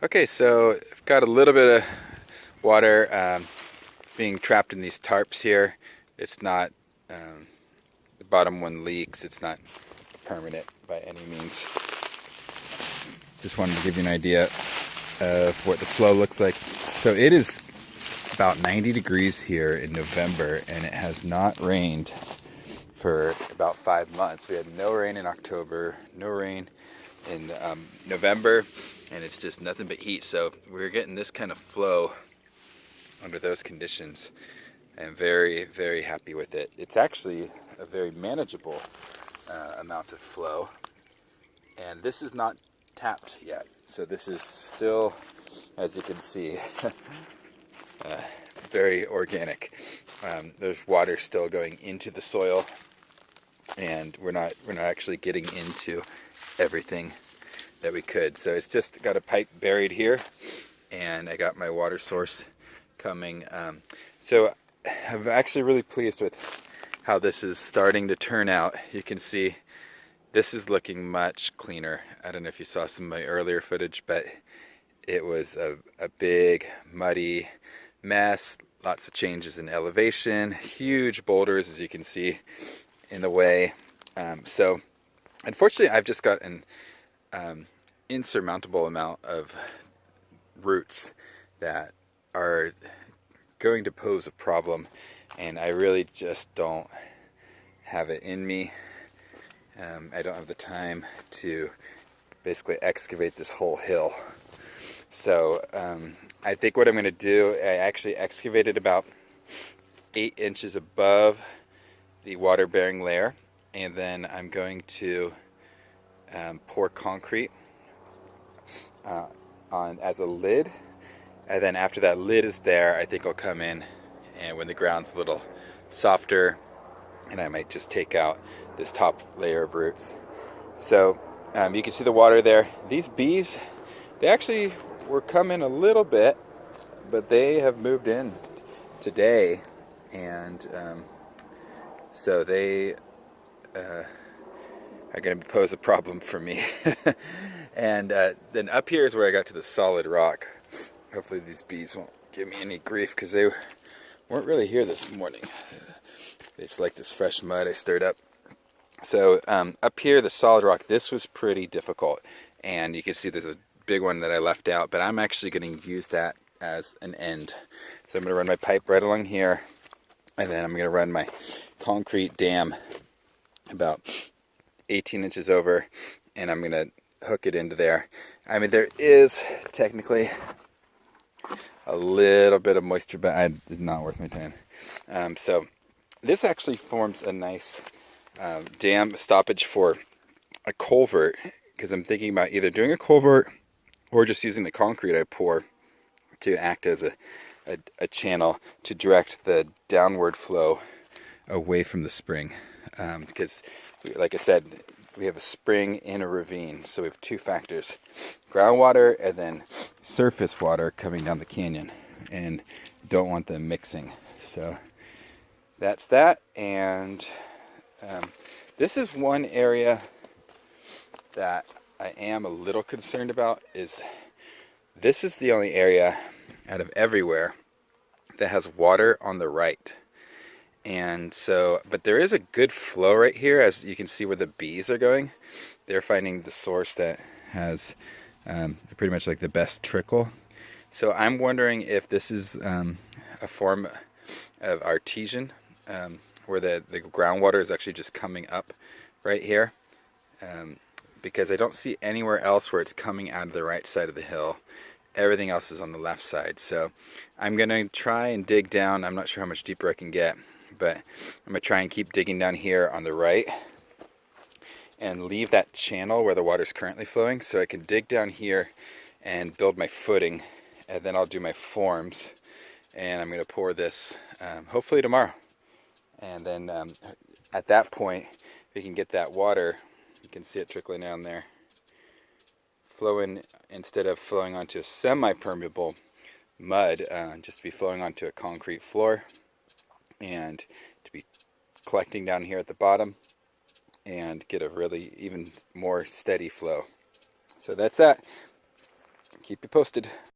Okay, so I've got a little bit of water being trapped in these tarps here. It's not, the bottom one leaks. It's not permanent by any means. Just wanted to give you an idea of what the flow looks like. So it is about 90 degrees here in November, and it has not rained for about 5 months. We had no rain in October, no rain in November, and it's just nothing but heat. So we're getting this kind of flow under those conditions. I'm very, very happy with it. It's actually a very manageable amount of flow, and this is not tapped yet. So this is still, as you can see, very organic. There's water still going into the soil, and we're not actually getting into everything that we could. So it's just got a pipe buried here, and I got my water source coming. So I'm actually really pleased with how this is starting to turn out. You can see this is looking much cleaner. I don't know if you saw some of my earlier footage, but it was a big muddy mess, lots of changes in elevation, huge boulders as you can see in the way. So unfortunately I've just got an insurmountable amount of roots that are going to pose a problem, and I really just don't have it in me. I don't have the time to basically excavate this whole hill. So I think what I'm going to do, I actually excavated about 8 inches above the water bearing layer, and then I'm going to pour concrete on as a lid, and then after that lid is there, I think I'll come in, and when the ground's a little softer, and I might just take out this top layer of roots. So you can see the water there. These bees, they actually were coming a little bit, but they have moved in today, and so they are going to pose a problem for me. And then up here is where I got to the solid rock. Hopefully these bees won't give me any grief, because they weren't really here this morning. They just like this fresh mud I stirred up. So up here, the solid rock, this was pretty difficult, and you can see there's a big one that I left out, but I'm actually going to use that as an end. So I'm going to run my pipe right along here, and then I'm going to run my concrete dam about 18 inches over, and I'm going to hook it into there. I mean, there is technically a little bit of moisture, but it's not worth my time. So this actually forms a nice dam stoppage for a culvert, because I'm thinking about either doing a culvert or just using the concrete I pour to act as a channel to direct the downward flow away from the spring. Because, like I said, we have a spring in a ravine, so we have two factors: groundwater and then surface water coming down the canyon, and don't want them mixing. So that's that. And this is one area that I am a little concerned about. This is the only area out of everywhere that has water on the right. And so, but there is a good flow right here, as you can see where the bees are going. They're finding the source that has pretty much like the best trickle. So I'm wondering if this is a form of artesian, where the groundwater is actually just coming up right here, because I don't see anywhere else where it's coming out of the right side of the hill. Everything else is on the left side. So I'm going to try and dig down. I'm not sure how much deeper I can get, but I'm going to try and keep digging down here on the right and leave that channel where the water is currently flowing, so I can dig down here and build my footing, and then I'll do my forms, and I'm going to pour this hopefully tomorrow. And then at that point, we can get that water, you can see it trickling down there, flowing, instead of flowing onto a semi-permeable mud, just to be flowing onto a concrete floor, and to be collecting down here at the bottom, and get a really even more steady flow. So that's that. keep you posted.